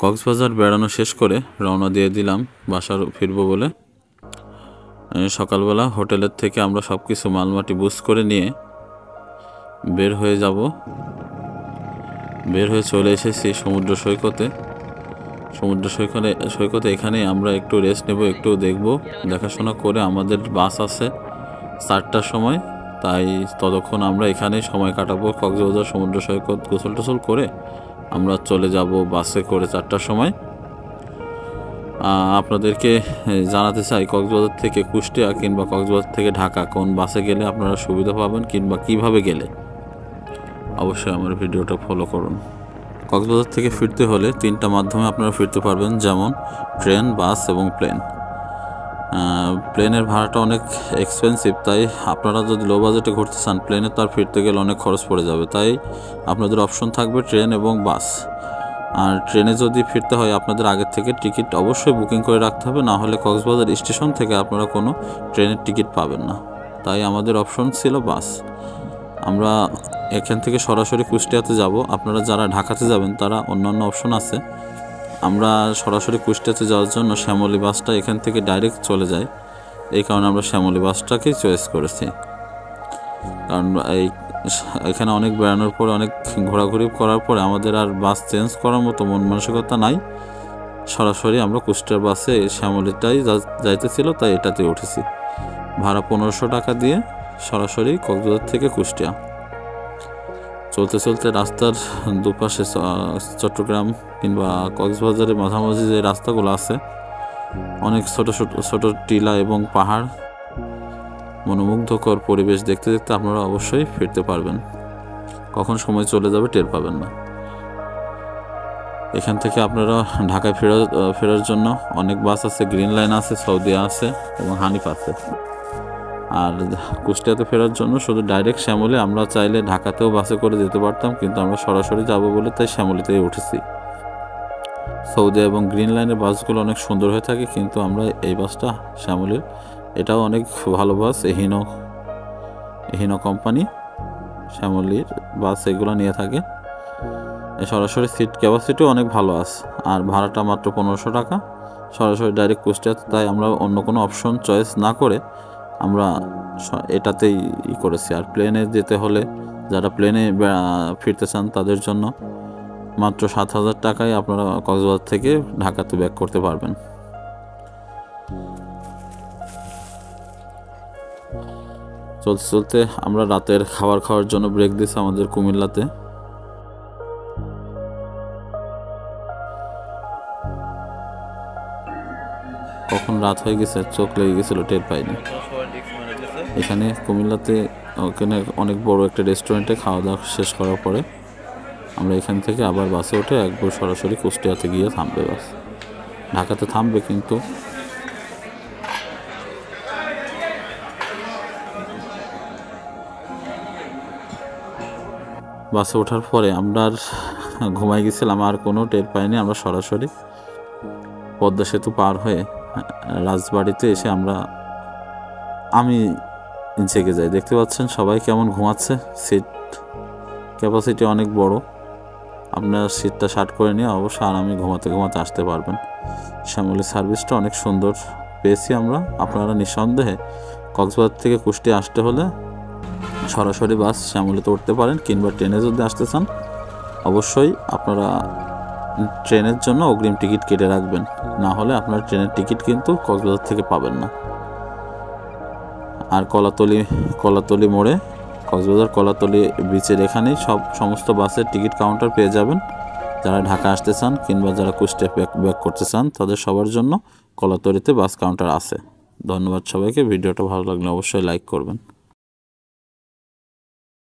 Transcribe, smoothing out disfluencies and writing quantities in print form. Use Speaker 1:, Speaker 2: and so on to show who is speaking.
Speaker 1: কক্সবাজার বেড়ানো শেষ করে রওনা দিয়ে দিলাম বাসার ফিরবো বলে। সকালবেলা হোটেলের থেকে আমরা সব কিছু মালমাটি বুঝ করে নিয়ে বের হয়ে চলে এসেছি সমুদ্র সৈকতে। সৈকতে এখানে আমরা একটু রেস্ট নেব, একটু দেখব, দেখাশোনা করে আমাদের বাস আছে 4টার সময়, তাই ততক্ষণ আমরা এখানেই সময় কাটাবো। কক্সবাজার সমুদ্র সৈকত গোসল টোসল করে আমরা চলে যাব বাসে করে 4টার সময়। আপনাদেরকে জানাতে চাই কক্সবাজার থেকে কুষ্টিয়া কিংবা কক্সবাজার থেকে ঢাকা কোন বাসে গেলে আপনারা সুবিধা পাবেন কিংবা কিভাবে গেলে, অবশ্যই আমার ভিডিওটা ফলো করুন। কক্সবাজার থেকে ফিরতে হলে 3টা মাধ্যমে আপনারা ফিরতে পারবেন, যেমন ট্রেন, বাস এবং প্লেন। প্লেনের ভাড়াটা অনেক এক্সপেন্সিভ, তাই আপনারা যদি লো বাজেটে ঘুরতে চান প্লেনে তো আর ফিরতে গেলে অনেক খরচ পড়ে যাবে, তাই আপনাদের অপশন থাকবে ট্রেন এবং বাস। আর ট্রেনে যদি ফিরতে হয় আপনাদের আগের থেকে টিকিট অবশ্যই বুকিং করে রাখতে হবে, না হলে কক্সবাজার স্টেশন থেকে আপনারা কোনো ট্রেনের টিকিট পাবেন না। তাই আমাদের অপশন ছিল বাস। আমরা এখান থেকে সরাসরি কুষ্টিয়াতে যাব। আপনারা যারা ঢাকাতে যাবেন তারা অন্যান্য অপশন আছে। আমরা সরাসরি কুষ্টিয়াতে যাওয়ার জন্য শ্যামলী বাসটা এখান থেকে ডাইরেক্ট চলে যায়, এই কারণে আমরা শ্যামলী বাসটাকেই চয়েস করেছি। কারণ এখানে অনেক বেড়ানোর পরে, অনেক ঘোরাঘুরি করার পরে আমাদের আর বাস চেঞ্জ করার মতো মন মানসিকতা নাই। সরাসরি আমরা কুষ্টিয়ার বাসে শ্যামলীটাই যাইতেছিল, তাই এটাতে উঠেছি। ভাড়া 1500 টাকা দিয়ে সরাসরি কক্সবাজার থেকে কুষ্টিয়া। চলতে চলতে রাস্তার দুপাশে চট্টগ্রাম কিংবা কক্সবাজারের মাঝামাঝি যে রাস্তাগুলো আছে, অনেক ছোট ছোট টিলা এবং পাহাড়, মনোমুগ্ধকর পরিবেশ দেখতে দেখতে আপনারা অবশ্যই ফিরতে পারবেন। কখন সময় চলে যাবে টের পাবেন না। এখান থেকে আপনারা ঢাকায় ফেরার জন্য অনেক বাস আছে, গ্রিন লাইন আছে, সৌদিয়া আছে এবং হানিফ আছে। আর কুষ্টিয়াতে ফেরার জন্য শুধু ডাইরেক্ট শ্যামলী। আমরা চাইলে ঢাকাতেও বাসে করে যেতে পারতাম, কিন্তু আমরা সরাসরি যাব বলে তাই শ্যামলীতেই উঠেছি। সৌদিয়া এবং গ্রিন লাইনের বাসগুলো অনেক সুন্দর হয়ে থাকে, কিন্তু আমরা এই বাসটা শ্যামলীর, এটাও অনেক ভালো বাস। এহিনো কোম্পানি শ্যামলীর বাস এগুলো নিয়ে থাকে। সরাসরি সিট ক্যাপাসিটিও অনেক ভালো আছে, আর ভাড়াটা মাত্র 1500 টাকা সরাসরি ডাইরেক্ট কুষ্টিয়াতে। তাই আমরা অন্য কোনো অপশন চয়েস না করে আমরা এটাতেই করেছি। আর প্লেনে যেতে হলে, যারা প্লেনে ফিরতে চান তাদের জন্য মাত্র 7000 টাকায় আপনারা কক্সবাজার থেকে ঢাকাতে ব্যাক করতে পারবেন। চলতে চলতে আমরা রাতের খাবার খাওয়ার জন্য ব্রেক দিয়েছি আমাদের কুমিল্লাতে। কখন রাত হয়ে গেছে চোখ লেগে গেছিল, টের পাইনি। এখানে কুমিল্লাতে ওখানে অনেক বড় একটা রেস্টুরেন্টে খাওয়া দাওয়া শেষ করার পরে আমরা এখান থেকে আবার বাসে উঠে একবার সরাসরি কুষ্টিয়াতে গিয়ে থামবে বাস। ঢাকাতে থামবে, কিন্তু বাসে ওঠার পরে আমরা আর ঘুমাই গেছিলাম, আর কোনো টের পাইনি। আমরা সরাসরি পদ্মা সেতু পার হয়ে রাজবাড়িতে এসে আমি জেগে যাই। দেখতে পাচ্ছেন সবাই কেমন ঘুমাচ্ছে। সিট ক্যাপাসিটি অনেক বড়, আপনার সিটটা শার্ট করে নিয়ে অবশ্যই আরামে ঘুমাতে ঘুমাতে আসতে পারবেন। শ্যামলী সার্ভিসটা অনেক সুন্দর পেয়েছি আমরা। আপনারা নিঃসন্দেহে কক্সবাজার থেকে কুষ্টিয়া আসতে হলে সরাসরি বাস শ্যামলীতে উঠতে পারেন, কিংবা ট্রেনে যদি আসতে চান অবশ্যই আপনারা ট্রেনের জন্য অগ্রিম টিকিট কেটে রাখবেন, না হলে আপনার ট্রেনের টিকিট কিন্তু কক্সবাজার থেকে পাবেন না। আর কলাতলি মোড়ে, কক্সবাজার কলাতলি বিচের এখানেই সমস্ত বাসের টিকিট কাউন্টার পেয়ে যাবেন। যারা ঢাকা আসতে চান কিংবা যারা কুষ্টিয়া ব্যাক করতে চান তাদের সবার জন্য কলাতলিতে বাস কাউন্টার আছে। ধন্যবাদ সবাইকে। ভিডিওটা ভালো লাগলে অবশ্যই লাইক করবেন।